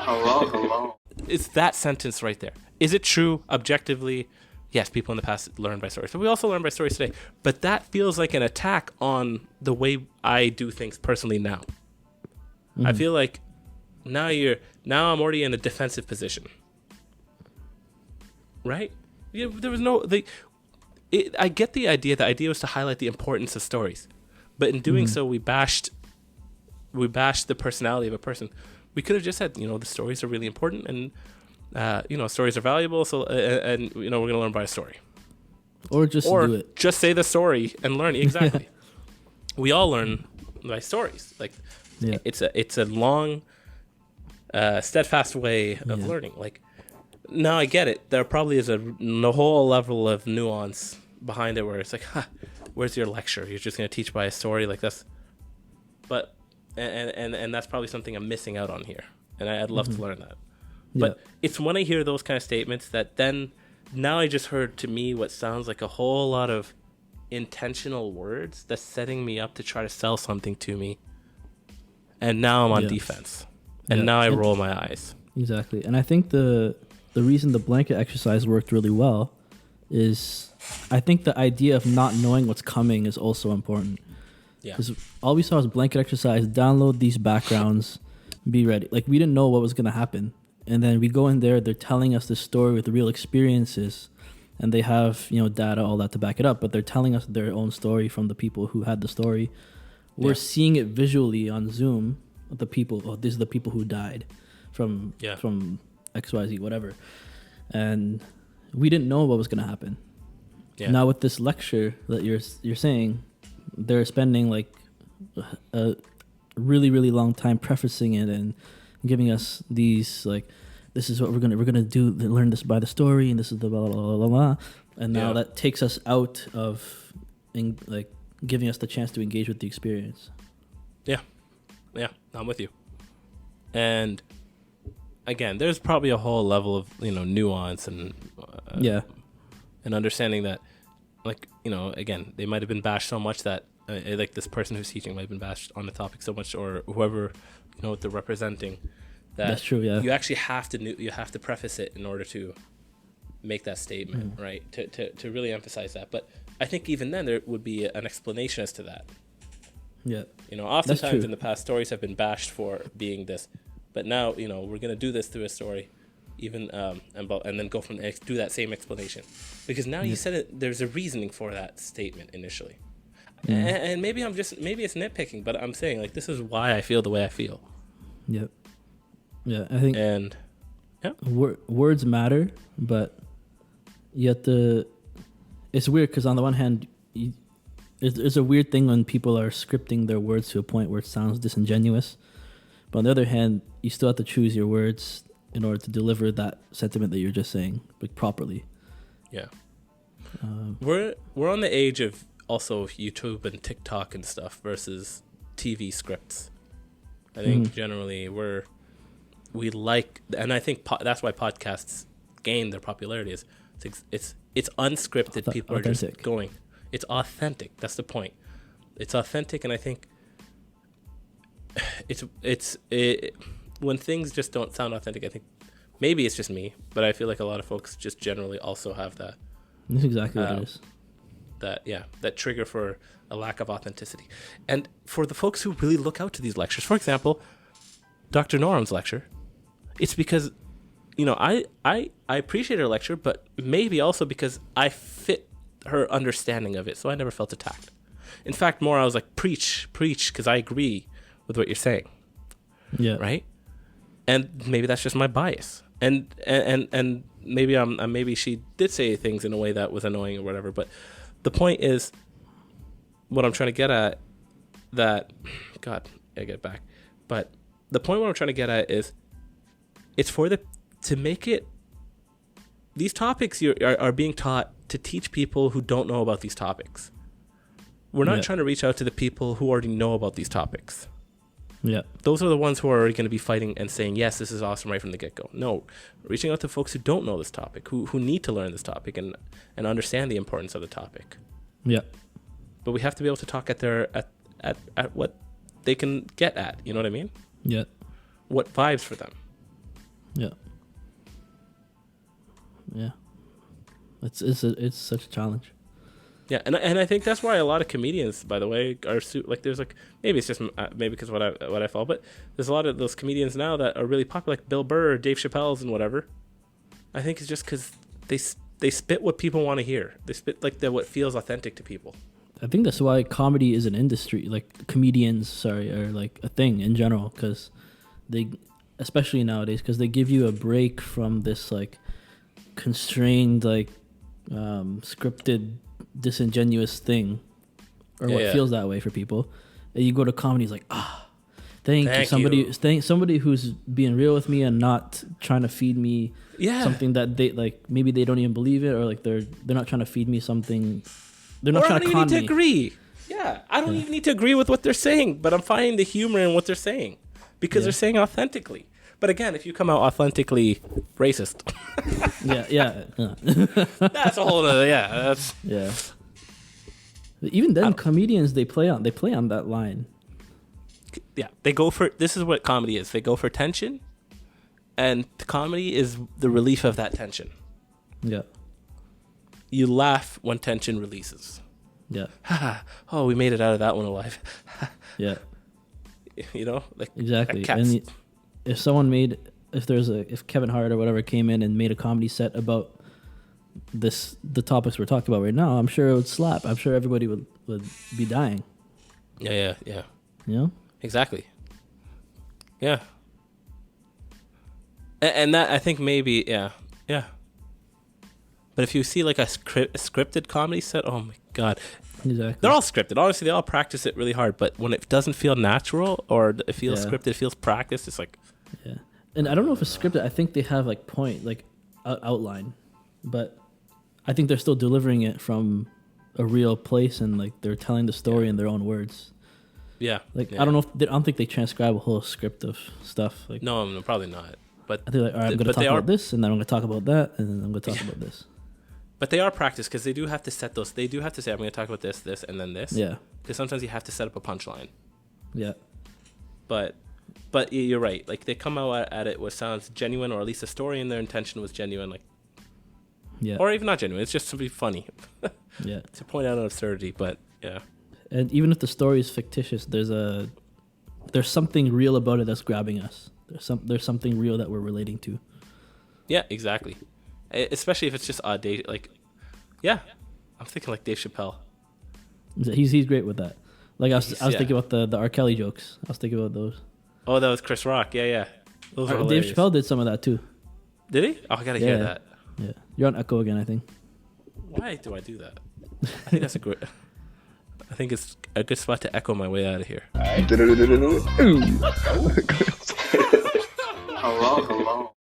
Hello. It's that sentence right there. Is it true objectively? Yes, people in the past learned by stories. But we also learn by stories today. But that feels like an attack on the way I do things personally now. Mm-hmm. I feel like now I'm already in a defensive position. Right? Yeah, there was no... I get the idea. The idea was to highlight the importance of stories. But in doing so, we bashed the personality of a person. We could have just said, the stories are really important and... stories are valuable, so and we're gonna learn by a story, or do it. Just say the story and learn. Exactly. We all learn by stories. Like, it's a long, steadfast way of learning. Like, now I get it. There probably is a whole level of nuance behind it where it's like, where's your lecture? You're just gonna teach by a story, like that's. But and that's probably something I'm missing out on here, and I'd love to learn that. But it's when I hear those kind of statements that then now I just heard to me what sounds like a whole lot of intentional words that's setting me up to try to sell something to me. And now I'm on defense. And now I roll my eyes. Exactly. And I think the reason the blanket exercise worked really well is I think the idea of not knowing what's coming is also important. Yeah. Because all we saw was blanket exercise, download these backgrounds, be ready. Like, we didn't know what was going to happen. And then we go in there, they're telling us this story with real experiences, and they have, data, all that to back it up, but they're telling us their own story from the people who had the story. We're seeing it visually on Zoom, these are the people who died from XYZ, whatever. And we didn't know what was going to happen. Yeah. Now with this lecture that you're saying, they're spending like a really, really long time prefacing it and giving us these, like, this is what we're gonna do, learn this by the story, and this is the blah blah blah blah, blah. And now that takes us out of giving us the chance to engage with the experience. Yeah, I'm with you. And again, there's probably a whole level of nuance and and understanding that, again, they might have been bashed so much that like this person who's teaching might have been bashed on the topic so much, or whoever what they're representing. That's true. Yeah, you actually have to preface it in order to make that statement, right? To really emphasize that. But I think even then there would be an explanation as to that. Yeah, oftentimes in the past, stories have been bashed for being this, but now we're gonna do this through a story, even and then go from there, do that same explanation, because now you said it. There's a reasoning for that statement initially. And maybe it's nitpicking, but I'm saying, like, this is why I feel the way I feel. Yep. Yeah, I think words matter, but yet it's weird because on the one hand, it's a weird thing when people are scripting their words to a point where it sounds disingenuous. But on the other hand, you still have to choose your words in order to deliver that sentiment that you're just saying, like, properly. Yeah. We're on the age of also YouTube and TikTok and stuff versus TV scripts. I think generally we like, and I think that's why podcasts gain their popularity. Is it's unscripted. People are just going. It's authentic. That's the point. It's authentic, and I think it's when things just don't sound authentic. I think maybe it's just me, but I feel like a lot of folks just generally also have that. That's exactly what it is. That trigger for a lack of authenticity. And for the folks who really look out to these lectures, for example, Dr. Noram's lecture, it's because, I appreciate her lecture, but maybe also because I fit her understanding of it, so I never felt attacked. In fact, more I was like, preach, because I agree with what you're saying. Yeah. Right? And maybe that's just my bias. And maybe maybe she did say things in a way that was annoying or whatever, but the point is, what I'm trying to get at, I get back. But the point what I'm trying to get at is, it's to make it, these topics are being taught to teach people who don't know about these topics. We're not trying to reach out to the people who already know about these topics. Yeah. Those are the ones who are already going to be fighting and saying, yes, this is awesome right from the get-go. No, reaching out to folks who don't know this topic, who need to learn this topic and understand the importance of the topic. Yeah. But we have to be able to talk at get at. You know what I mean? Yeah. What vibes for them? Yeah. Yeah. It's such a challenge. Yeah, and I think that's why a lot of comedians, by the way, are like there's like maybe it's just maybe because what I follow, but there's a lot of those comedians now that are really popular, like Bill Burr, Dave Chappelle's, and whatever. I think it's just because they spit what people want to hear. They spit like what feels authentic to people. I think that's why comedy is an industry, like comedians, are like a thing in general, because they, especially nowadays, because they give you a break from this like constrained, like scripted, disingenuous thing, or what feels that way for people. And you go to comedy, it's like, thank you. Somebody who's being real with me and not trying to feed me something that they like. Maybe they don't even believe it, or like they're not trying to feed me something. They're not trying to con me. I don't even need to agree. Yeah, I don't even need to agree with what they're saying, but I'm finding the humor in what they're saying because they're saying authentically. But again, if you come out authentically racist, that's a whole other Even then, comedians they play on that line. Yeah, they go for, this is what comedy is. They go for tension, and the comedy is the relief of that tension. Yeah. You laugh when tension releases. Yeah. Oh, we made it out of that one alive. Yeah. You know, like exactly. And if Kevin Hart or whatever came in and made a comedy set about the topics we're talking about right now, I'm sure it would slap. I'm sure everybody would be dying. Yeah. You know? Exactly. Yeah. And that, I think maybe, yeah. But if you see like a scripted comedy set, oh my God. Exactly. They're all scripted. Honestly, they all practice it really hard. But when it doesn't feel natural or it feels scripted, it feels practiced, it's like... Yeah. And I don't know if it's scripted. I think they have like outline. But I think they're still delivering it from a real place, and like they're telling the story in their own words. Yeah. I don't think they transcribe a whole script of stuff. Like no, probably not. But they're like, all right, I'm going to talk about this, and then I'm going to talk about that, and then I'm going to talk about this. But they are practiced because they do have to set those. They do have to say, I'm going to talk about this, and then this. Yeah. Because sometimes you have to set up a punchline. Yeah. But you're right. Like they come out at it what sounds genuine, or at least the story and their intention was genuine. Like. Yeah. Or even not genuine. It's just to be funny. Yeah. To point out an absurdity, but yeah. And even if the story is fictitious, there's something real about it that's grabbing us. There's something real that we're relating to. Yeah, exactly. Especially if it's just odd day. Like, yeah, I'm thinking like Dave Chappelle. He's great with that. Like I was thinking about the R. Kelly jokes. I was thinking about those. Oh, that was Chris Rock. Yeah. Those were Dave Chappelle did some of that too. Did he? Oh, I gotta hear that. Yeah, you're on echo again, I think. Why do I do that? I think that's a great. I think it's a good spot to echo my way out of here. Hello.